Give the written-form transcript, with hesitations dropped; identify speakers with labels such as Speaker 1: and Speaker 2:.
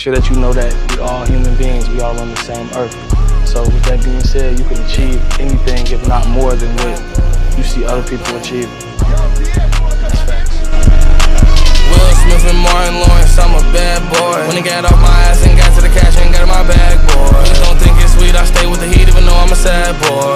Speaker 1: sure that you know that we all human beings, we all on the same earth. So with that being said, you can achieve anything, if not more than what you see other people achieve. That's facts.
Speaker 2: Will Smith and Martin Lawrence, I'm a bad boy. When I got off my ass and got to the cash and got in my bag, boy. Please don't think it's sweet, I stay with the heat even though I'm a sad boy.